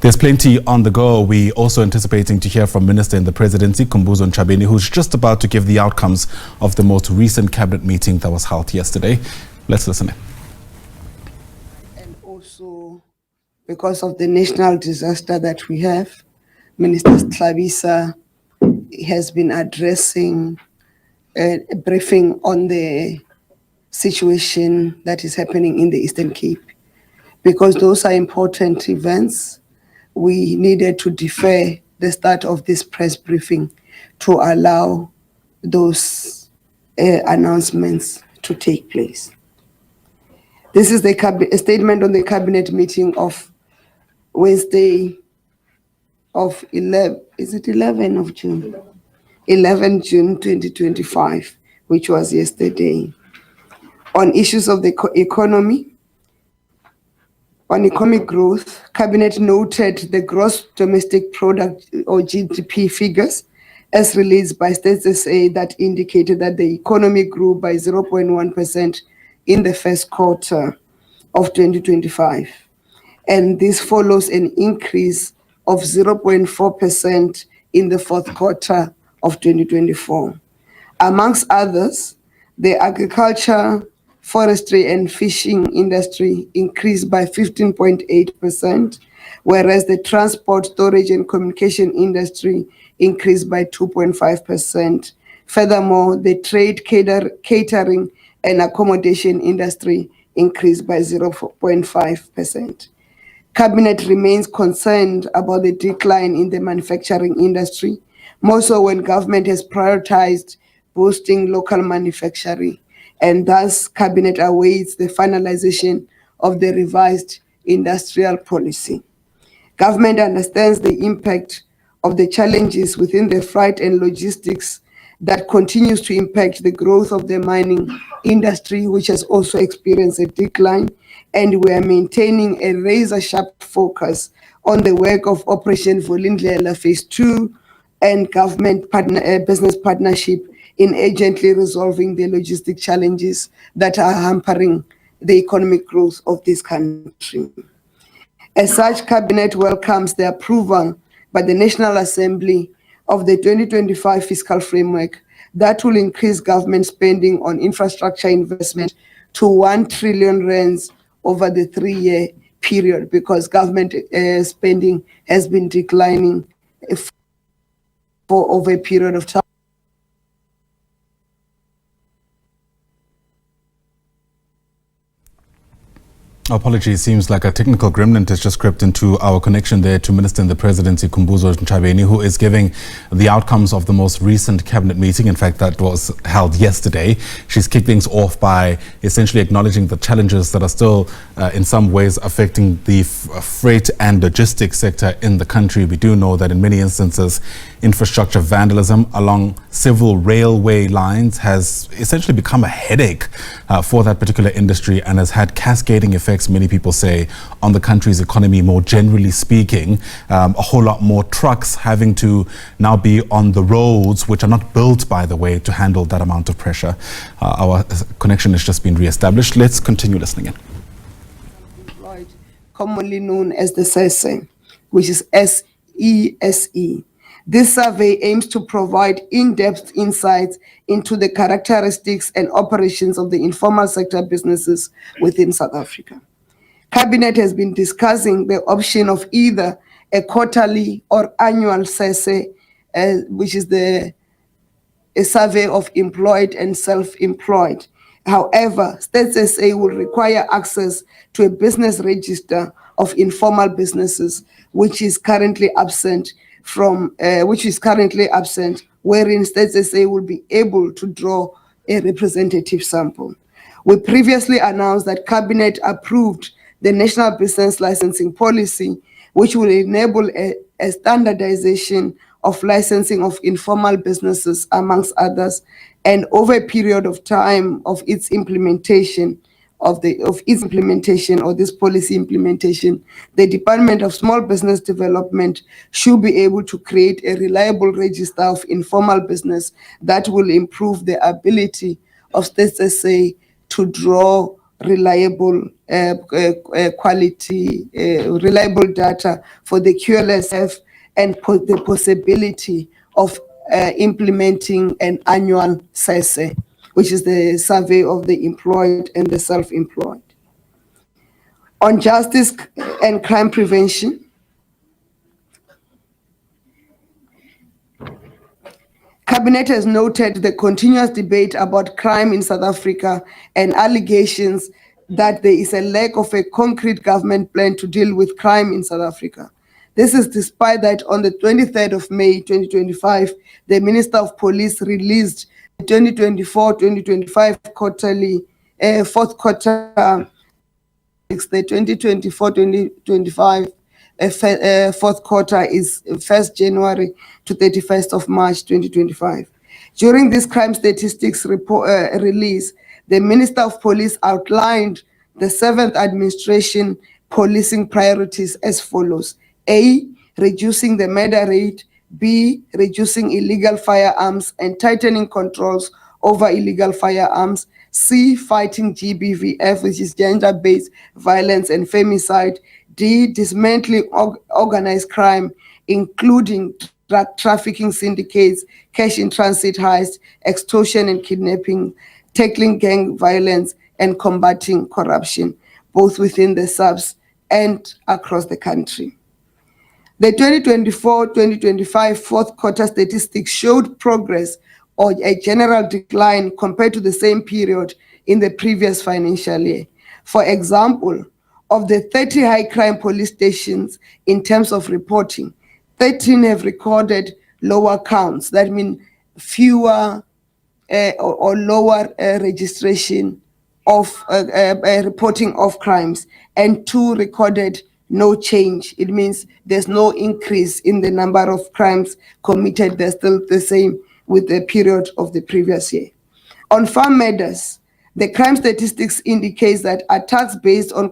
There's plenty on the go. We're also anticipating to hear from Minister in the Presidency, Khumbudzo Ntshavheni, who's just about to give the outcomes of the most recent cabinet meeting that was held yesterday. Let's listen in. And also, because of the national disaster that we have, Minister SABC has been addressing a briefing on the situation that is happening in the Eastern Cape. Because those are important events, we needed to defer the start of this press briefing to allow those announcements to take place. This is the statement on the cabinet meeting of Wednesday of 11 of June? 11 June 2025, which was yesterday. On issues of the economy, on economic growth, Cabinet noted the gross domestic product or GDP figures as released by Stats SA that indicated that the economy grew by 0.1% in the first quarter of 2025. And this follows an increase of 0.4% in the fourth quarter of 2024. Amongst others, the agriculture, forestry and fishing industry increased by 15.8%, whereas the transport, storage and communication industry increased by 2.5%. Furthermore, the trade, catering and accommodation industry increased by 0.5%. Cabinet remains concerned about the decline in the manufacturing industry, more so when government has prioritized boosting local manufacturing, and thus Cabinet awaits the finalization of the revised industrial policy. Government understands the impact of the challenges within the freight and logistics that continues to impact the growth of the mining industry, which has also experienced a decline, and we are maintaining a razor-sharp focus on the work of Operation Vulindlela Phase 2 and government business partnership in urgently resolving the logistic challenges that are hampering the economic growth of this country. As such, Cabinet welcomes the approval by the National Assembly of the 2025 fiscal framework that will increase government spending on infrastructure investment to 1 trillion rands over the 3-year period, because government spending has been declining for over a period of time. Apologies, seems like a technical gremlin has just crept into our connection there to Minister in the Presidency, Khumbudzo Ntshavheni, who is giving the outcomes of the most recent cabinet meeting. In fact, that was held yesterday. She's kicked things off by essentially acknowledging the challenges that are still in some ways affecting the freight and logistics sector in the country. We do know that in many instances, infrastructure vandalism along several railway lines has essentially become a headache for that particular industry and has had cascading effects, many people say, on the country's economy more generally speaking. A whole lot more trucks having to now be on the roads, which are not built, by the way, to handle that amount of pressure. Our connection has just been re-established. Let's continue listening in. Commonly known as the SESE, which is SESE. This survey aims to provide in-depth insights into the characteristics and operations of the informal sector businesses within South Africa. Cabinet has been discussing the option of either a quarterly or annual SESE, which is a survey of employed and self-employed. However, Stats SA will require access to a business register of informal businesses, which is currently absent, wherein Stats SA will be able to draw a representative sample. We previously announced that Cabinet approved the National Business Licensing Policy, which will enable a standardization of licensing of informal businesses, amongst others, and over a period of time of its implementation, this policy implementation, the Department of Small Business Development should be able to create a reliable register of informal business that will improve the ability of Stats SA to draw reliable reliable data for the QLSF and the possibility of implementing an annual survey, which is the survey of the employed and the self-employed. On justice and crime prevention, Cabinet has noted the continuous debate about crime in South Africa and allegations that there is a lack of a concrete government plan to deal with crime in South Africa. This is despite that on the 23rd of May 2025, the Minister of Police released the 2024-2025 quarterly, fourth quarter, the 2024-2025 fourth quarter is 1st January to 31st of March 2025. During this crime statistics report, release, the Minister of Police outlined the 7th administration policing priorities as follows: A, reducing the murder rate; B, reducing illegal firearms and tightening controls over illegal firearms; C, fighting GBVF, which is gender-based violence and femicide; D, dismantling organized crime, including drug trafficking syndicates, cash in transit heists, extortion and kidnapping, tackling gang violence, and combating corruption, both within the SABC and across the country. The 2024-2025 fourth quarter statistics showed progress or a general decline compared to the same period in the previous financial year. For example, of the 30 high crime police stations in terms of reporting, 13 have recorded lower counts. That means fewer or lower registration of reporting of crimes, and 2 recorded no change. It means there's no increase in the number of crimes committed. They're still the same with the period of the previous year. On farm murders, the crime statistics indicates that attacks based on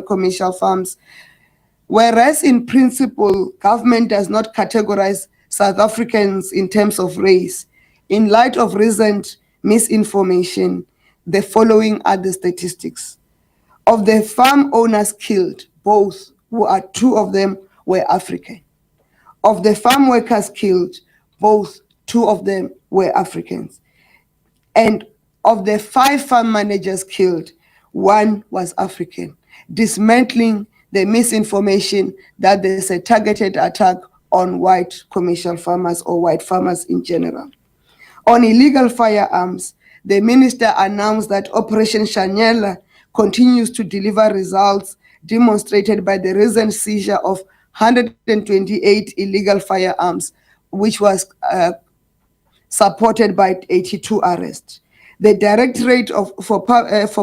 commercial farms, whereas in principle, government does not categorize South Africans in terms of race. In light of recent misinformation, the following are the statistics. Of the farm owners killed, both, 2 of them were African. Of the farm workers killed, both, 2 of them were Africans. And of the 5 farm managers killed, 1 was African, dismantling the misinformation that there's a targeted attack on white commercial farmers or white farmers in general. On illegal firearms, the minister announced that Operation Shanyela continues to deliver results, demonstrated by the recent seizure of 128 illegal firearms, which was supported by 82 arrests. The Directorate for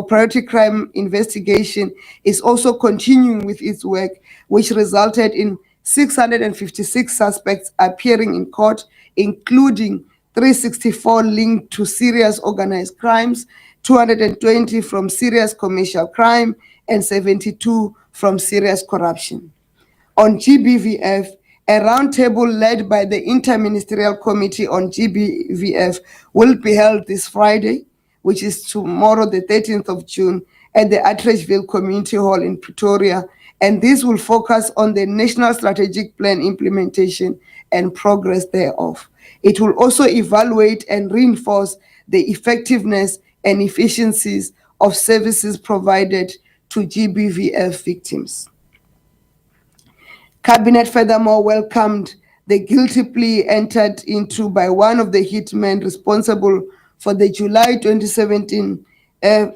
Priority Crime Investigation is also continuing with its work, which resulted in 656 suspects appearing in court, including 364 linked to serious organized crimes, 220 from serious commercial crime, and 72 from serious corruption. On GBVF, a roundtable led by the Interministerial Committee on GBVF will be held this Friday, which is tomorrow, the 13th of June, at the Atteridgeville Community Hall in Pretoria, and this will focus on the National Strategic Plan implementation and progress thereof. It will also evaluate and reinforce the effectiveness and efficiencies of services provided to GBVF victims. Cabinet furthermore welcomed the guilty plea entered into by one of the hitmen responsible for the July 2017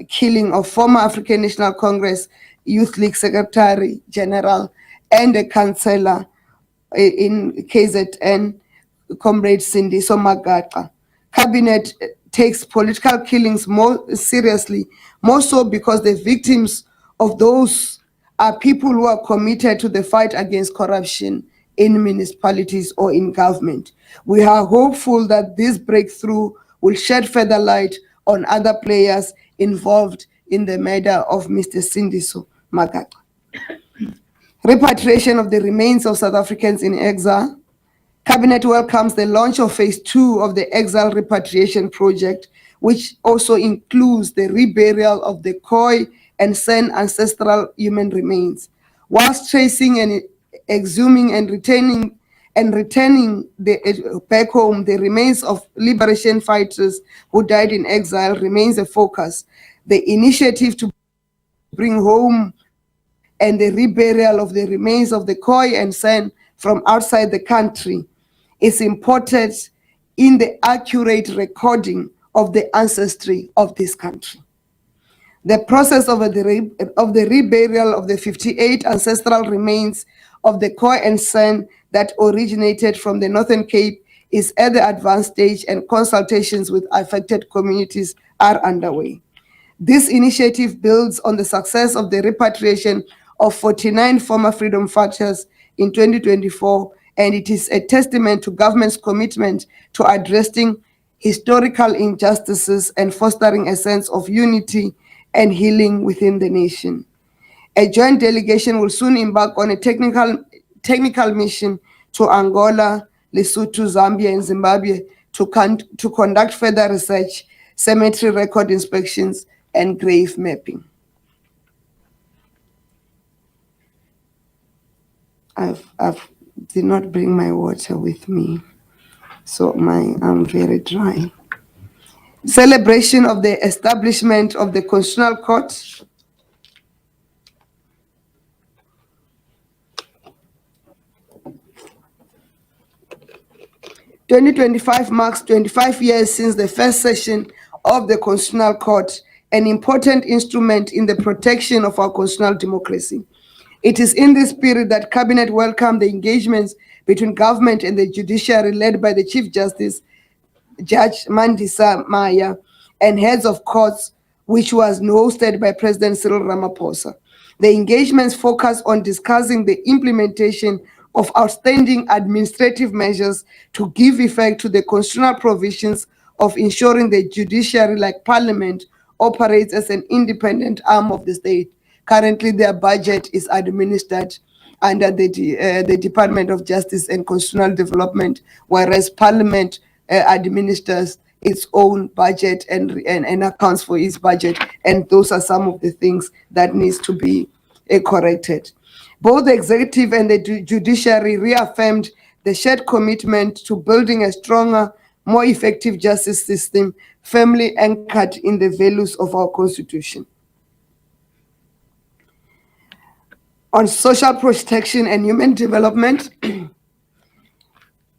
killing of former African National Congress Youth League Secretary General and a councillor in KZN, Comrade Sindiso Magaqa. Cabinet takes political killings more seriously, more so because the victims of those are people who are committed to the fight against corruption in municipalities or in government. We are hopeful that this breakthrough will shed further light on other players involved in the murder of Mr. Sindiso Magaqa. Repatriation of the remains of South Africans in exile. Cabinet welcomes the launch of phase 2 of the exile repatriation project, which also includes the reburial of the Khoi and San ancestral human remains, whilst tracing and exhuming and returning back home the remains of liberation fighters who died in exile remains a focus. The initiative to bring home and the reburial of the remains of the Khoi and San from outside the country is important in the accurate recording of the ancestry of this country. The process of the reburial of the 58 ancestral remains of the Khoi and San that originated from the Northern Cape is at the advanced stage, and consultations with affected communities are underway. This initiative builds on the success of the repatriation of 49 former freedom fighters in 2024, and it is a testament to government's commitment to addressing historical injustices and fostering a sense of unity and healing within the nation. A joint delegation will soon embark on a technical mission to Angola, Lesotho, Zambia, and Zimbabwe to conduct further research, cemetery record inspections, and grave mapping. I did not bring my water with me, so I'm very dry. Celebration of the establishment of the Constitutional Court. "2025 marks 25 years since the first session of the Constitutional Court, an important instrument in the protection of our constitutional democracy. It is in this spirit that Cabinet welcomed the engagements between government and the judiciary led by the Chief Justice, Judge Mandisa Maya, and heads of courts, which was hosted by President Cyril Ramaphosa. The engagements focus on discussing the implementation of outstanding administrative measures to give effect to the constitutional provisions of ensuring the judiciary, like Parliament, operates as an independent arm of the state. Currently, their budget is administered under the Department of Justice and Constitutional Development, whereas Parliament administers its own budget and accounts for its budget, and those are some of the things that needs to be corrected. Both the executive and the judiciary reaffirmed the shared commitment to building a stronger, more effective justice system firmly anchored in the values of our Constitution. On social protection and human development,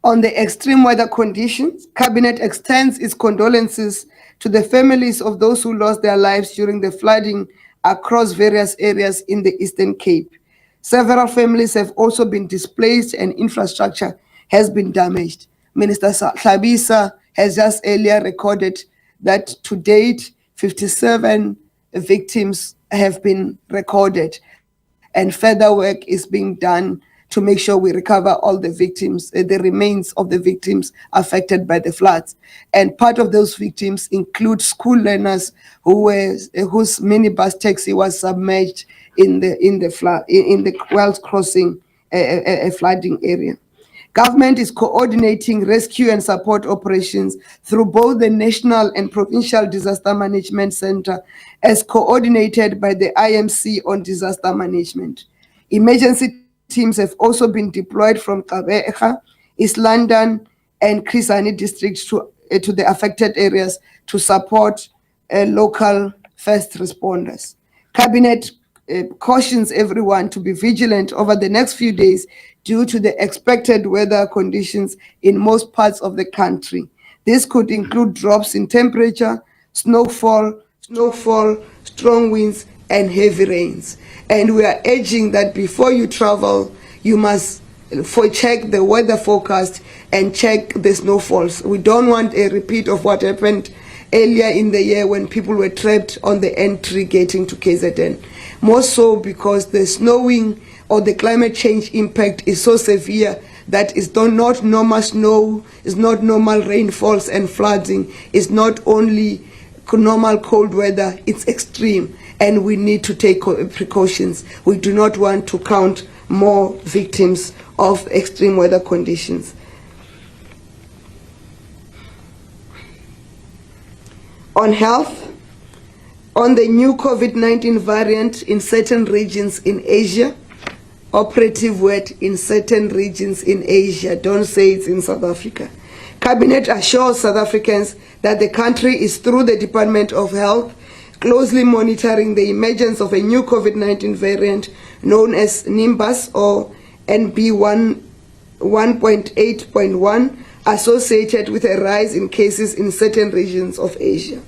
on the extreme weather conditions, Cabinet extends its condolences to the families of those who lost their lives during the flooding across various areas in the Eastern Cape. Several families have also been displaced and infrastructure has been damaged. Minister Thabisa has just earlier recorded that to date, 57 victims have been recorded, and further work is being done to make sure we recover all the victims, the remains of the victims affected by the floods. And part of those victims include school learners whose minibus taxi was submerged in the Wells Crossing, a flooding area. Government is coordinating rescue and support operations through both the National and Provincial Disaster Management Center, as coordinated by the IMC on disaster management. Emergency teams have also been deployed from Gqeberha, East London, and Chris Hani districts to the affected areas to support local first responders. Cabinet cautions everyone to be vigilant over the next few days due to the expected weather conditions in most parts of the country. This could include drops in temperature, snowfall, strong winds, and heavy rains. And we are urging that before you travel, you must check the weather forecast and check the snowfalls. We don't want a repeat of what happened earlier in the year when people were trapped on the entry getting to KZN. More so because the snowing or the climate change impact is so severe that it's not normal snow, it's not normal rainfalls and flooding, it's not only normal cold weather, it's extreme, and we need to take precautions. We do not want to count more victims of extreme weather conditions. On health, on the new COVID-19 variant in certain regions in Asia, operative word, in certain regions in Asia, don't say it's in South Africa. Cabinet assures South Africans that the country is, through the Department of Health, closely monitoring the emergence of a new COVID-19 variant known as Nimbus or NB1.8.1, associated with a rise in cases in certain regions of Asia.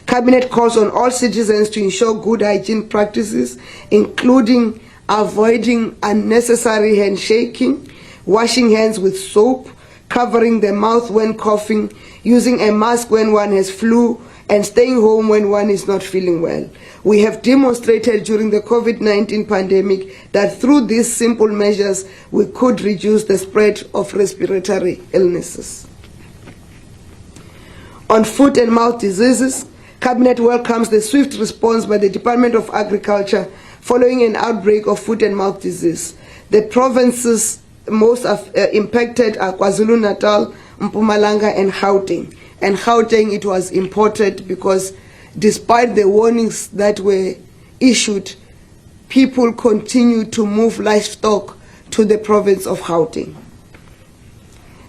Cabinet calls on all citizens to ensure good hygiene practices, including avoiding unnecessary handshaking, washing hands with soap, covering the mouth when coughing, using a mask when one has flu, and staying home when one is not feeling well. We have demonstrated during the COVID-19 pandemic that through these simple measures, we could reduce the spread of respiratory illnesses. On foot and mouth diseases, Cabinet welcomes the swift response by the Department of Agriculture following an outbreak of foot and mouth disease. The provinces most impacted are KwaZulu-Natal, Mpumalanga, and Gauteng. And Gauteng, it was imported because despite the warnings that were issued, people continued to move livestock to the province of Gauteng.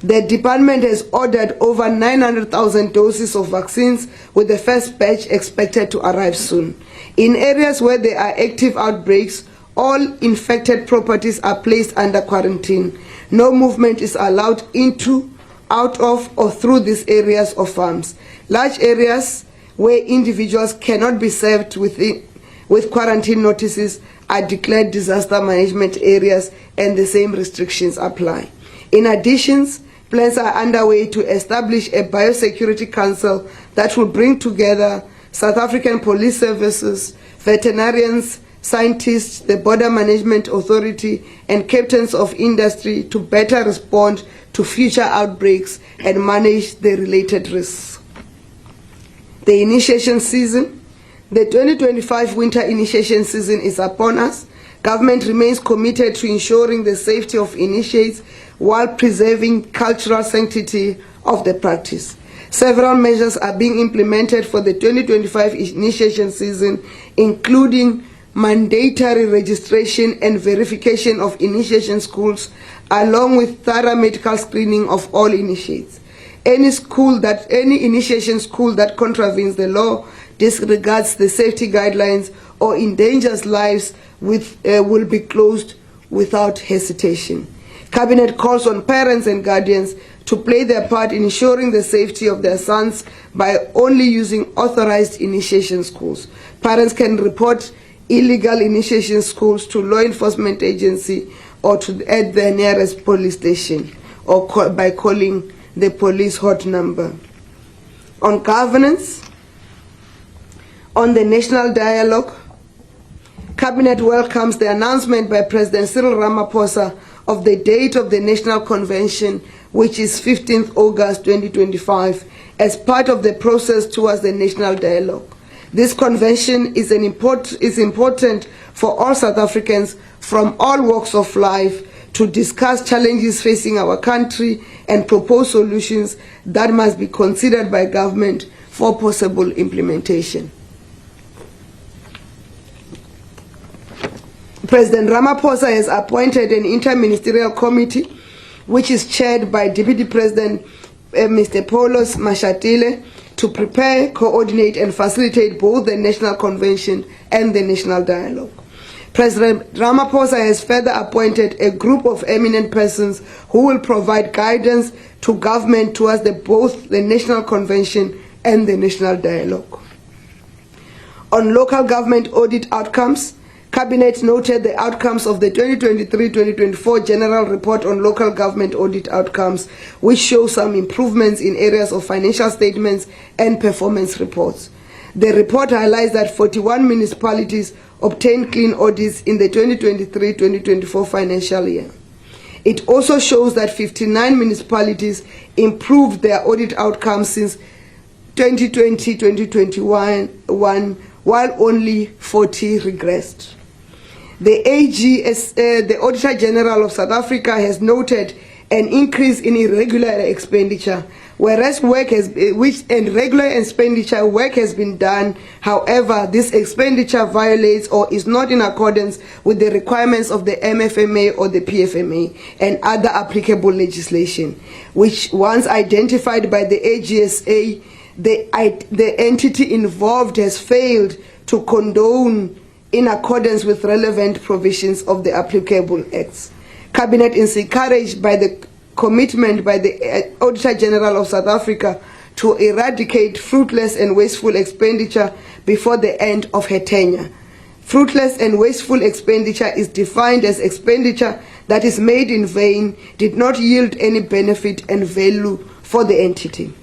The department has ordered over 900,000 doses of vaccines, with the first batch expected to arrive soon. In areas where there are active outbreaks, all infected properties are placed under quarantine. No movement is allowed into, out of, or through these areas or farms. Large areas where individuals cannot be served with quarantine notices are declared disaster management areas, and the same restrictions apply. In addition, plans are underway to establish a biosecurity council that will bring together South African police services, veterinarians, scientists, the Border Management Authority, and captains of industry to better respond to future outbreaks and manage the related risks. The initiation season. The 2025 winter initiation season is upon us. Government remains committed to ensuring the safety of initiates while preserving cultural sanctity of the practice. Several measures are being implemented for the 2025 initiation season, including mandatory registration and verification of initiation schools, along with thorough medical screening of all initiates. Any initiation school that contravenes the law, disregards the safety guidelines, or endangers lives will be closed without hesitation. Cabinet calls on parents and guardians to play their part in ensuring the safety of their sons by only using authorized initiation schools. Parents can report illegal initiation schools to law enforcement agency or at their nearest police station, or by calling the police hot number. On governance, on the national dialogue, Cabinet welcomes the announcement by President Cyril Ramaphosa of the date of the National Convention, which is 15th August 2025, as part of the process towards the national dialogue. This convention is important for all South Africans from all walks of life to discuss challenges facing our country and propose solutions that must be considered by government for possible implementation. President Ramaphosa has appointed an interministerial committee, which is chaired by Deputy President Mr. Paulos Mashatile, to prepare, coordinate, and facilitate both the National Convention and the National Dialogue. President Ramaphosa has further appointed a group of eminent persons who will provide guidance to government towards both the National Convention and the National Dialogue. On local government audit outcomes, Cabinet noted the outcomes of the 2023-2024 General Report on Local Government Audit Outcomes, which show some improvements in areas of financial statements and performance reports. The report highlights that 41 municipalities obtained clean audits in the 2023-2024 financial year. It also shows that 59 municipalities improved their audit outcomes since 2020-2021, while only 40 regressed. The Auditor General of South Africa has noted an increase in irregular expenditure, whereas regular expenditure work has been done. However, this expenditure violates or is not in accordance with the requirements of the MFMA or the PFMA and other applicable legislation, which once identified by the AGSA, the entity involved has failed to condone in accordance with relevant provisions of the applicable acts. Cabinet is encouraged by the commitment by the Auditor General of South Africa to eradicate fruitless and wasteful expenditure before the end of her tenure. Fruitless and wasteful expenditure is defined as expenditure that is made in vain, did not yield any benefit and value for the entity.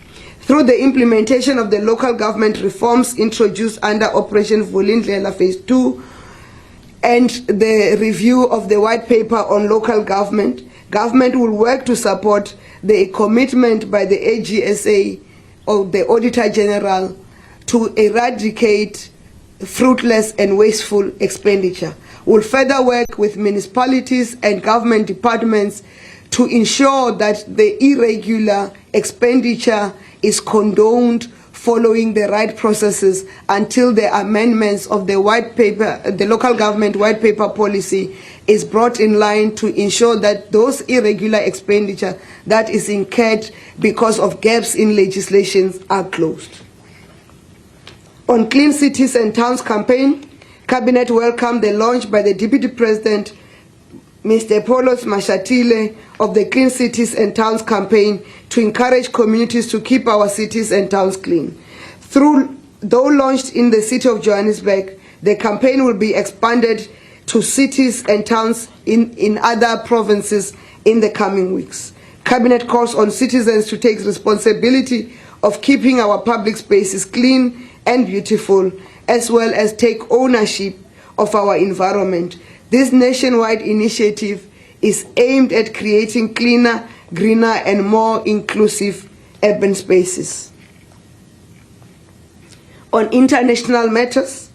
Through the implementation of the local government reforms introduced under Operation Vulindlela Phase 2 and the review of the white paper on local government, government will work to support the commitment by the AGSA or the Auditor General to eradicate fruitless and wasteful expenditure. We'll further work with municipalities and government departments to ensure that the irregular expenditure is condoned following the right processes until the amendments of the white paper, the local government white paper policy is brought in line to ensure that those irregular expenditure that is incurred because of gaps in legislations are closed. On Clean Cities and Towns campaign, Cabinet welcomed the launch by the Deputy President, Mr. Paulos Mashatile, of the Clean Cities and Towns campaign to encourage communities to keep our cities and towns clean. Though launched in the city of Johannesburg, the campaign will be expanded to cities and towns in other provinces in the coming weeks. Cabinet calls on citizens to take responsibility of keeping our public spaces clean and beautiful, as well as take ownership of our environment. This nationwide initiative is aimed at creating cleaner, greener, and more inclusive urban spaces. On international matters,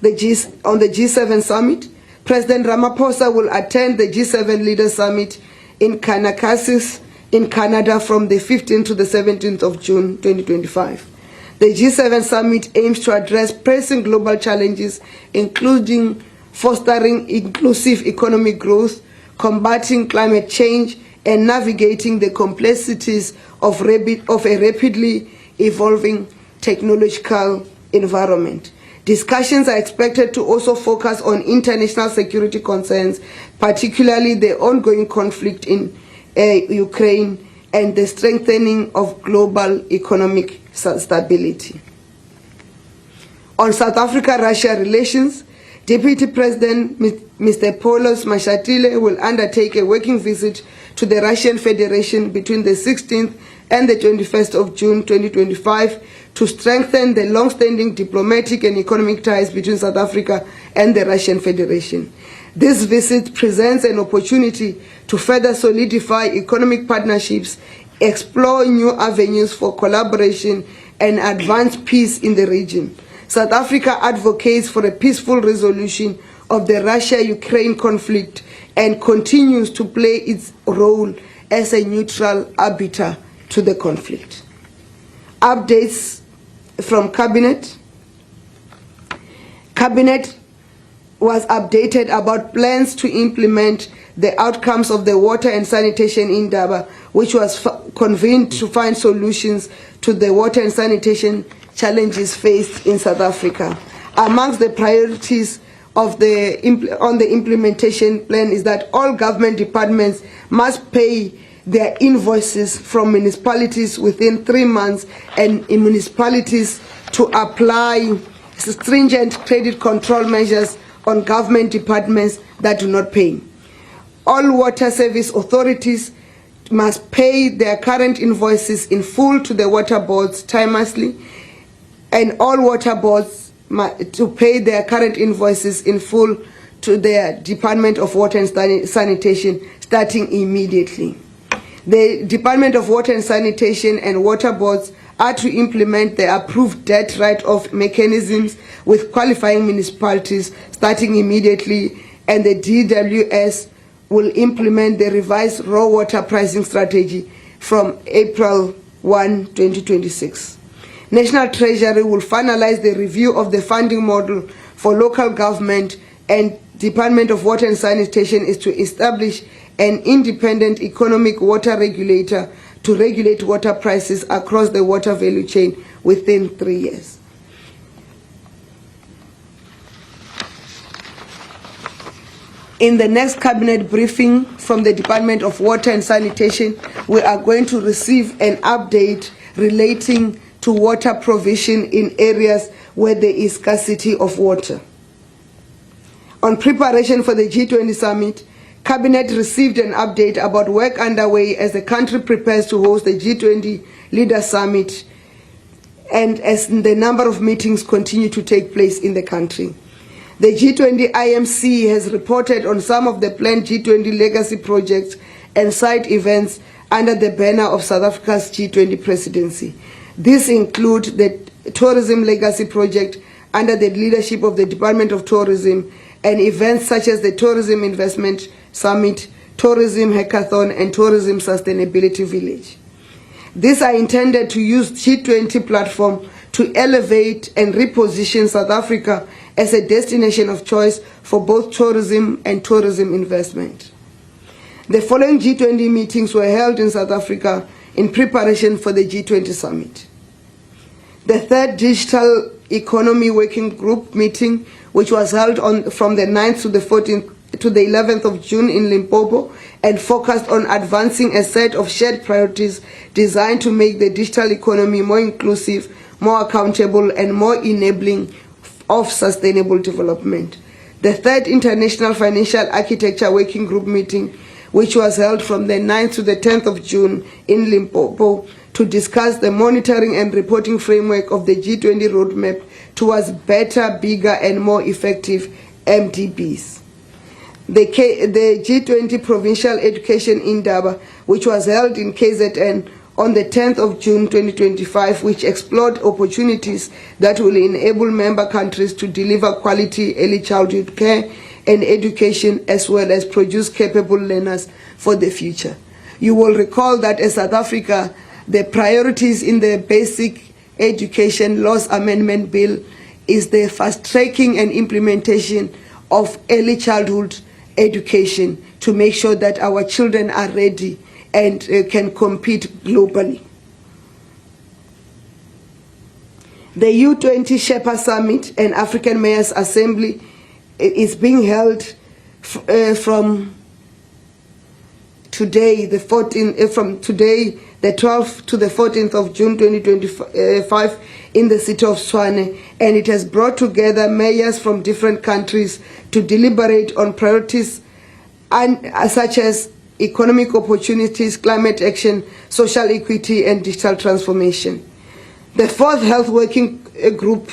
on the G7 summit, President Ramaphosa will attend the G7 Leaders Summit in Kanakasis in Canada from the 15th to the 17th of June 2025. The G7 summit aims to address pressing global challenges, including fostering inclusive economic growth, combating climate change, and navigating the complexities of a rapidly evolving technological environment. Discussions are expected to also focus on international security concerns, particularly the ongoing conflict in Ukraine and the strengthening of global economic stability. On South Africa-Russia relations, Deputy President Mr. Paulos Mashatile will undertake a working visit to the Russian Federation between the 16th and the 21st of June 2025 to strengthen the long-standing diplomatic and economic ties between South Africa and the Russian Federation. This visit presents an opportunity to further solidify economic partnerships, explore new avenues for collaboration, and advance peace in the region. South Africa advocates for a peaceful resolution of the Russia-Ukraine conflict and continues to play its role as a neutral arbiter to the conflict. Updates from Cabinet. Cabinet was updated about plans to implement the outcomes of the water and sanitation Indaba, which was convened to find solutions to the water and sanitation challenges faced in South Africa. Amongst the priorities of the implementation plan is that all government departments must pay their invoices from municipalities within 3 months, and in municipalities to apply stringent credit control measures on government departments that do not pay. All water service authorities must pay their current invoices in full to the water boards timelessly, and all water boards to pay their current invoices in full to their Department of Water and Sanitation starting immediately. The Department of Water and Sanitation and water boards are to implement the approved debt write-off mechanisms with qualifying municipalities starting immediately, and the DWS will implement the revised raw water pricing strategy from April 1, 2026. National Treasury will finalize the review of the funding model for local government, and Department of Water and Sanitation is to establish an independent economic water regulator to regulate water prices across the water value chain within 3 years. In the next cabinet briefing from the Department of Water and Sanitation, we are going to receive an update relating to water provision in areas where there is scarcity of water. On preparation for the G20 summit, Cabinet received an update about work underway as the country prepares to host the G20 Leader Summit, and as the number of meetings continue to take place in the country. The G20 IMC has reported on some of the planned G20 legacy projects and side events under the banner of South Africa's G20 presidency. These include the Tourism Legacy Project under the leadership of the Department of Tourism, and events such as the Tourism Investment Summit, Tourism Hackathon, and Tourism Sustainability Village. These are intended to use G20 platform to elevate and reposition South Africa as a destination of choice for both tourism and tourism investment. The following G20 meetings were held in South Africa in preparation for the G20 summit. The third Digital Economy Working Group meeting, which was held from the 9th to the 14th to the 11th of June in Limpopo, and focused on advancing a set of shared priorities designed to make the digital economy more inclusive, more accountable, and more enabling of sustainable development. The third International Financial Architecture Working Group meeting, which was held from the 9th to the 10th of June in Limpopo, to discuss the monitoring and reporting framework of the G20 roadmap towards better, bigger, and more effective MDBs. The G20 Provincial Education Indaba, which was held in KZN on the 10th of June 2025, which explored opportunities that will enable member countries to deliver quality early childhood care and education, as well as produce capable learners for the future. You will recall that as South Africa, the priorities in the Basic Education Laws Amendment Bill is the fast-tracking and implementation of early childhood education to make sure that our children are ready and can compete globally. The U20 Sherpa Summit and African Mayors Assembly is being held from today, the 12th to the 14th of June 2025 in the city of Tshwane, and it has brought together mayors from different countries to deliberate on priorities such as economic opportunities, climate action, social equity, and digital transformation. The fourth Health Working Group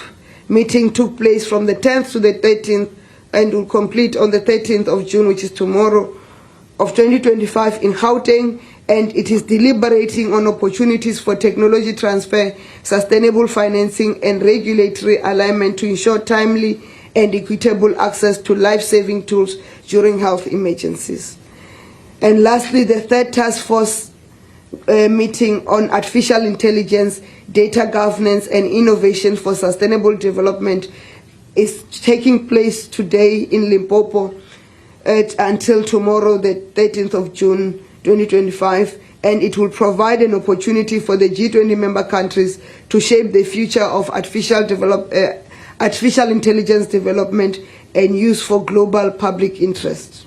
meeting took place from the 10th to the 13th and will complete on the 13th of June, which is tomorrow, of 2025 in Gauteng, and it is deliberating on opportunities for technology transfer, sustainable financing, and regulatory alignment to ensure timely and equitable access to life-saving tools during health emergencies. And lastly, the third task force meeting on artificial intelligence, data governance, and innovation for sustainable development is taking place today in Limpopo until tomorrow, the 13th of June 2025, and it will provide an opportunity for the G20 member countries to shape the future of artificial intelligence development and use for global public interest.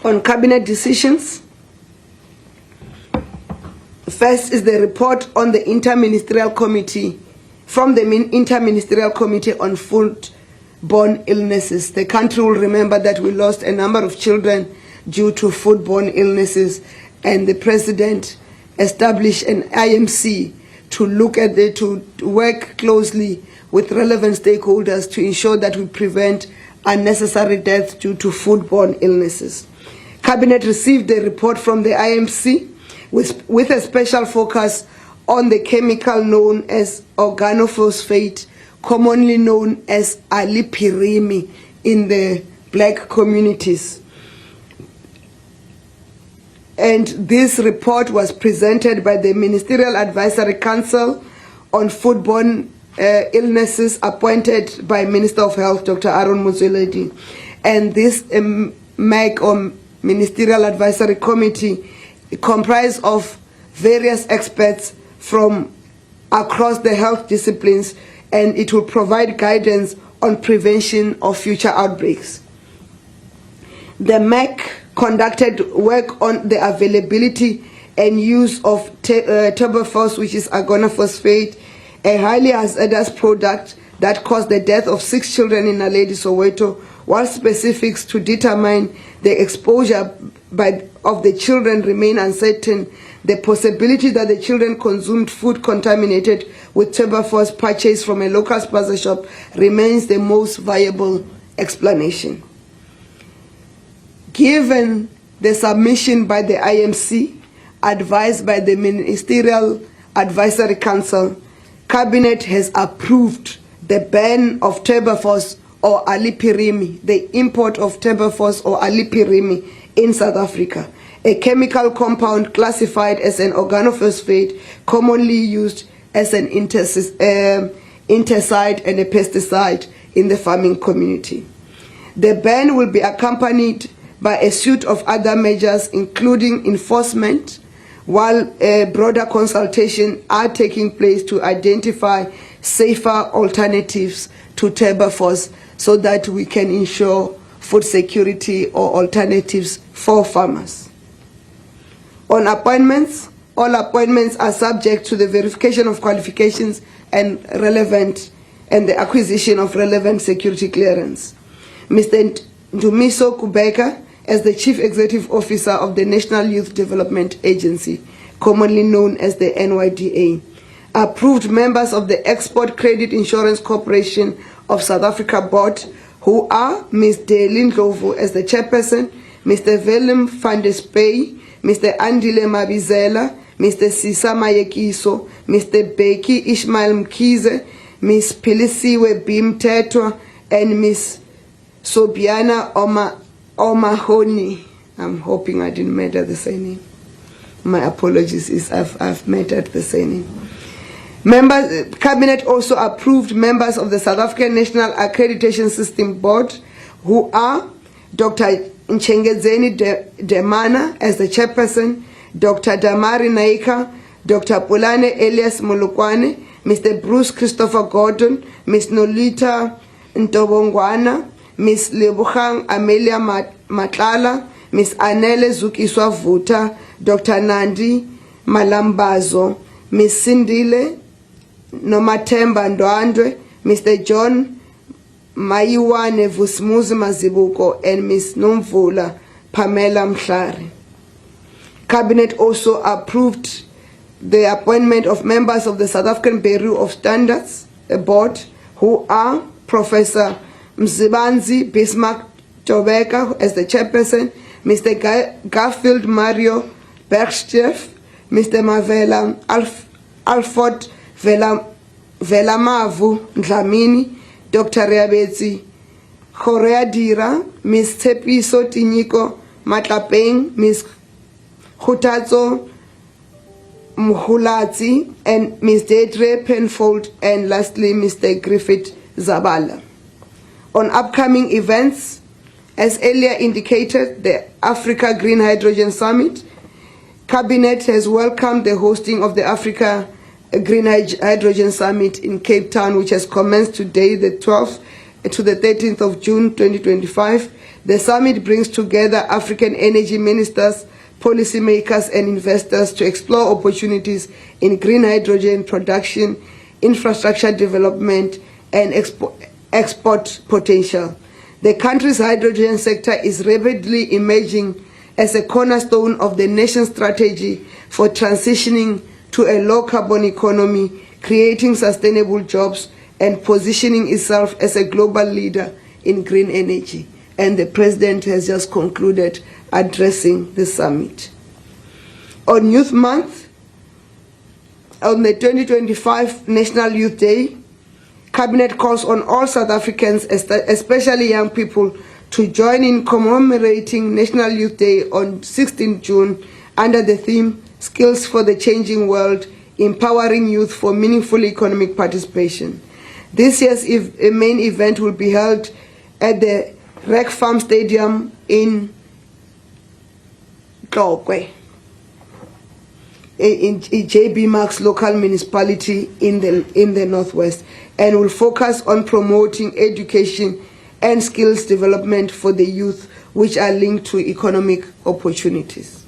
On cabinet decisions, first is the report on the Interministerial Committee, from the Interministerial Committee on Foodborne Illnesses. The country will remember that we lost a number of children due to foodborne illnesses, and the President established an IMC to look at to work closely with relevant stakeholders to ensure that we prevent unnecessary deaths due to foodborne illnesses. Cabinet received the report from the IMC with a special focus on the chemical known as organophosphate, commonly known as alipirimi in the black communities. And this report was presented by the Ministerial Advisory Council on Foodborne Illnesses appointed by Minister of Health, Dr. Aaron Motsoaledi. And this MAC, or Ministerial Advisory Committee, comprised of various experts from across the health disciplines, and it will provide guidance on prevention of future outbreaks. The MAC conducted work on the availability and use of tuberphos, which is organophosphate, a highly hazardous product that caused the death of 6 children in Naledi, Soweto, while specifics to determine the exposure of the children remain uncertain. The possibility that the children consumed food contaminated with tuberphos purchased from a local spaza shop remains the most viable explanation. Given the submission by the IMC, advised by the Ministerial Advisory Council, Cabinet has approved the ban of tuberphos or alipirimi, the import of tuberphos or alipirimi in South Africa, a chemical compound classified as an organophosphate commonly used as an insecticide and a pesticide in the farming community. The ban will be accompanied by a suite of other measures, including enforcement, while broader consultation are taking place to identify safer alternatives to tuberphos so that we can ensure food security or alternatives for farmers. On appointments, all appointments are subject to the verification of qualifications and the acquisition of relevant security clearance. Mr. Ndumiso Kubeka, as the Chief Executive Officer of the National Youth Development Agency, commonly known as the NYDA, approved members of the Export Credit Insurance Corporation of South Africa Board, who are Ms. Delin Ndlovu as the Chairperson, Mr. Willem van der Spey, Mr. Andile Mabizela, Mr. Sisa Mayekiso, Mr. Beki Ishmael Mkize, Ms. Pilisiwe Bim Tetwa, and Ms. Sobiana Omahoni. I'm hoping I didn't murder the surname. My apologies if I've murdered the surname. Cabinet also approved members of the South African National Accreditation System Board, who are Dr. Nchengezeni Demana as the Chairperson, Dr. Damari Naika, Dr. Pulane Elias Mulukwane, Mr. Bruce Christopher Gordon, Ms. Nolita Ntobongwana, Ms. Lebuchang Amelia Matlala, Ms. Anele Zukiswa Vuta, Dr. Nandi Malambazo, Ms. Sindile Nomatemba Ndwandwe, Mr. John Mayiwane Vusmuzi Mazibuko, and Ms. Nomvula Pamela Mhlari. Cabinet also approved the appointment of members of the South African Bureau of Standards Board, who are Professor Mzibanzi Bismarck Tobeka as the Chairperson, Mr. Garfield Mario Bergsteff, Mr. Mavela Alfred Velamavu Ndlamini, Dr. Reabetsi Khoreadira, Ms. Tepiso Tinyiko Matlapeng, Ms. Khutazo Muhulatsi, and Ms. Deidre Penfold, and lastly Mr. Griffith Zabala. On upcoming events, as earlier indicated, the Africa Green Hydrogen Summit, Cabinet has welcomed the hosting of the Africa Green Hydrogen Summit in Cape Town, which has commenced today, the 12th to the 13th of June 2025. The summit brings together African energy ministers, policymakers, and investors to explore opportunities in green hydrogen production, infrastructure development, and export potential. The country's hydrogen sector is rapidly emerging as a cornerstone of the nation's strategy for transitioning to a low-carbon economy, creating sustainable jobs, and positioning itself as a global leader in green energy. And the President has just concluded addressing the summit. On Youth Month, on the 2025 National Youth Day, Cabinet calls on all South Africans, especially young people, to join in commemorating National Youth Day on 16 June under the theme Skills for the Changing World, Empowering Youth for Meaningful Economic Participation. This year's main event will be held at the Rec Farm Stadium in Tlokwe, in JB Marks local municipality in the Northwest, and will focus on promoting education and skills development for the youth, which are linked to economic opportunities.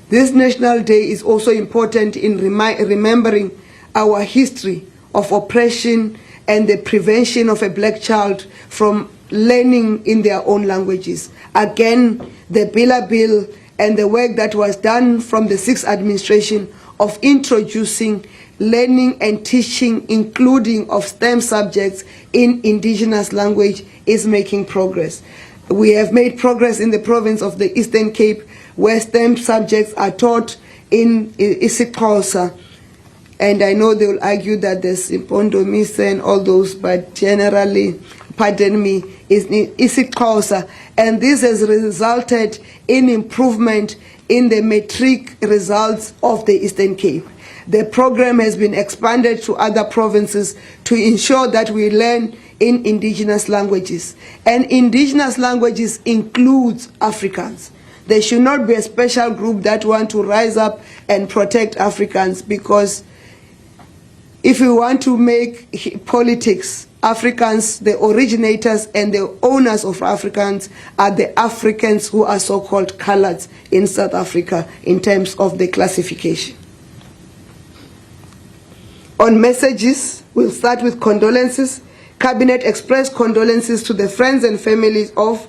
This National Day is also important in remembering our history of oppression and the prevention of a black child from learning in their own languages. Again, the Bila Bill and the work that was done from the 6th administration of introducing learning and teaching, including of STEM subjects in indigenous language, is making progress. We have made progress in the province of the Eastern Cape, where STEM subjects are taught in isiXhosa. And I know they will argue that there's Impondomise and all those, but generally, pardon me, is isiXhosa. And this has resulted in improvement in the matric results of the Eastern Cape. The program has been expanded to other provinces to ensure that we learn in indigenous languages. And indigenous languages includes Afrikaans. There should not be a special group that want to rise up and protect Africans, because if we want to make politics, Africans, the originators and the owners of Africans are the Africans who are so-called coloureds in South Africa in terms of the classification. On messages, we'll start with condolences. Cabinet expressed condolences to the friends and families of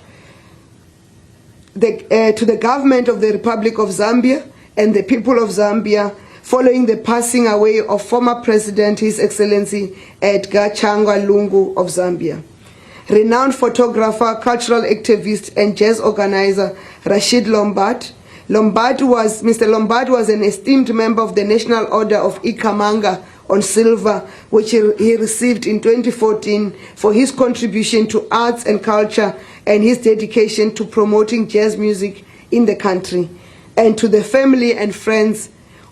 to the government of the Republic of Zambia and the people of Zambia following the passing away of former President, His Excellency Edgar Chagwa Lungu of Zambia. Renowned photographer, cultural activist, and jazz organizer Rashid Lombard. Mr. Lombard was an esteemed member of the National Order of Ikamanga on Silver, which he received in 2014 for his contribution to arts and culture and his dedication to promoting jazz music in the country. And to the family and friends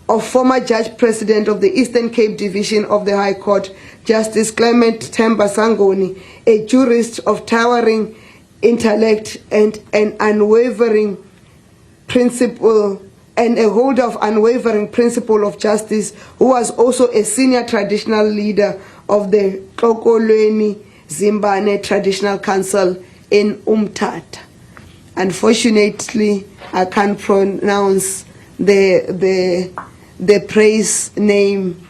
of former Judge President of the Eastern Cape Division of the High Court, Justice Clement Themba Sangoni, a jurist of towering intellect and an unwavering principle, and a holder of unwavering principle of justice, who was also a senior traditional leader of the Tlokolweni Zimbane Traditional Council in Umtata. Unfortunately, I can't pronounce the praise name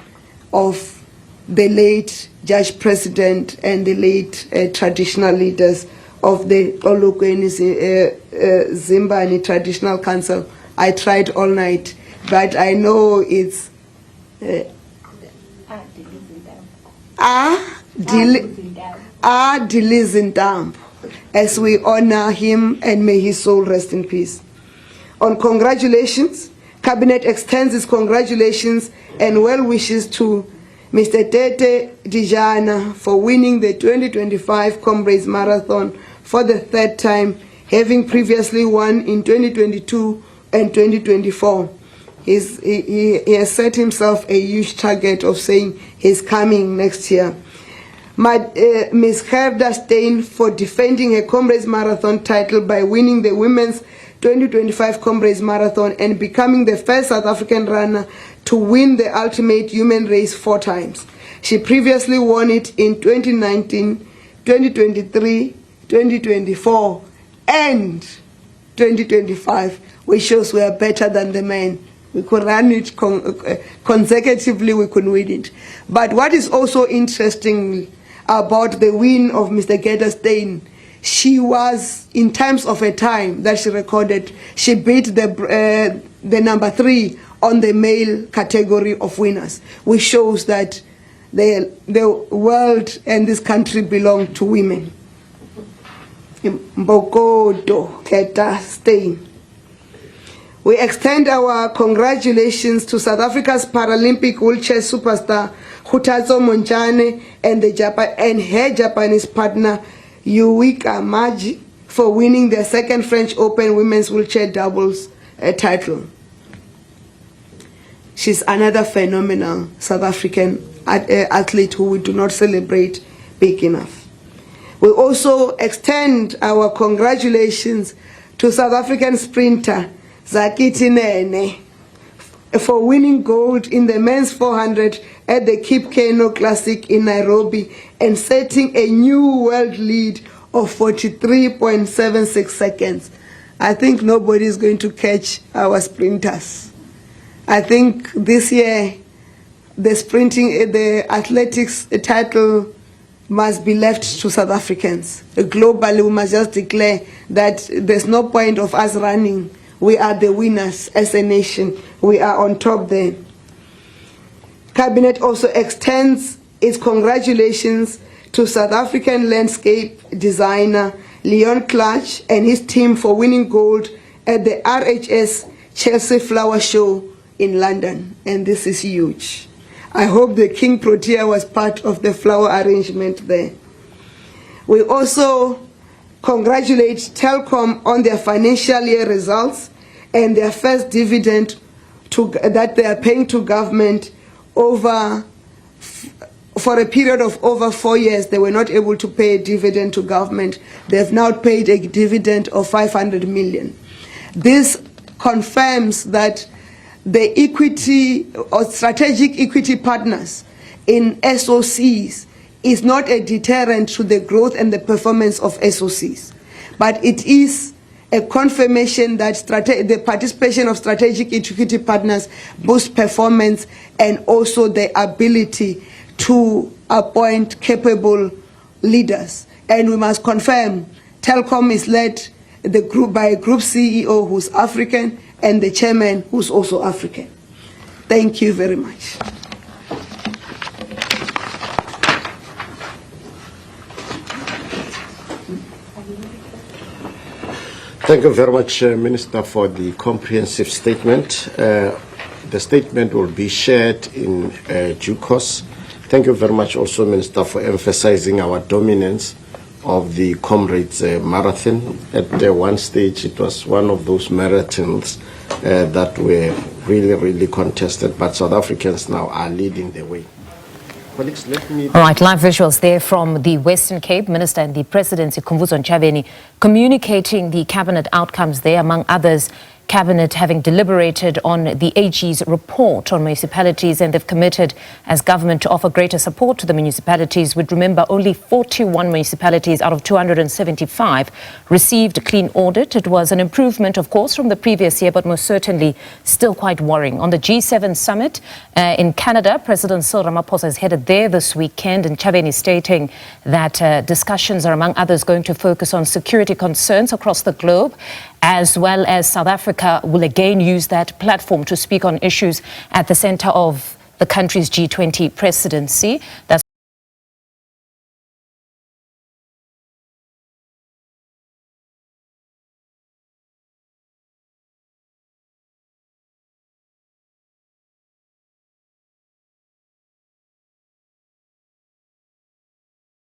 of the late Judge President and the late traditional leaders of the Tlokolweni Zimbane Traditional Council. I tried all night, but I know it's Dilizindam, as we honor him and may his soul rest in peace. On congratulations, Cabinet extends its congratulations and well wishes to Mr. Tete Dijana for winning the 2025 Comrades Marathon for the third time, having previously won in 2022 and 2024. He has set himself a huge target of saying he's coming next year. Ms. Gerda Steyn for defending her Comrades Marathon title by winning the Women's 2025 Comrades Marathon and becoming the first South African runner to win the ultimate human race 4 times. She previously won it in 2019, 2023, 2024, and 2025, which shows we are better than the men. We could run it consecutively, we could win it. But what is also interesting about the win of Mr. Gerda Steyn, she was, in terms of a time that she recorded, she beat the number 3 on the male category of winners, which shows that the world and this country belong to women. Mbokodo Gerda Steyn. We extend our congratulations to South Africa's Paralympic wheelchair superstar Khumbudzo Ntshavheni and her Japanese partner Yuika Maji for winning their second French Open women's wheelchair doubles title. She's another phenomenal South African athlete who we do not celebrate big enough. We also extend our congratulations to South African sprinter Zakiti Nene for winning gold in the men's 400 at the Cape Kano Classic in Nairobi and setting a new world lead of 43.76 seconds. I think nobody is going to catch our sprinters. I think this year the athletics title must be left to South Africans. Globally, we must just declare that there's no point of us running. We are the winners as a nation. We are on top there. Cabinet also extends its congratulations to South African landscape designer Leon Clutch and his team for winning gold at the RHS Chelsea Flower Show in London. And this is huge. I hope the King Protea was part of the flower arrangement there. We also congratulate Telkom on their financial year results and their first dividend that they are paying to government for a period of over 4 years. They were not able to pay a dividend to government. They have now paid a dividend of 500 million. This confirms that the equity or strategic equity partners in SOCs is not a deterrent to the growth and the performance of SOCs, but it is a confirmation that the participation of strategic equity partners boosts performance and also the ability to appoint capable leaders. And we must confirm Telkom is led by a group CEO who's African and the chairman who's also African. Thank you very much. Thank you very much, Minister, for the comprehensive statement. The statement will be shared in due course. Thank you very much also, Minister, for emphasizing our dominance of the Comrades Marathon. At one stage, it was one of those marathons that were really contested, but South Africans now are leading the way. Colleagues, let me... All right, live visuals there from the Western Cape. Minister in the Presidency, Khumbudzo Ntshavheni, communicating the cabinet outcomes there, among others, Cabinet having deliberated on the AG's report on municipalities, and they've committed as government to offer greater support to the municipalities. We'd remember only 41 municipalities out of 275 received a clean audit. It was an improvement, of course, from the previous year, but most certainly still quite worrying. On the G7 summit in Canada, President Cyril Ramaphosa is headed there this weekend, and Ntshavheni stating that discussions are, among others, going to focus on security concerns across the globe, as well as South Africa will again use that platform to speak on issues at the center of the country's G20 presidency. That's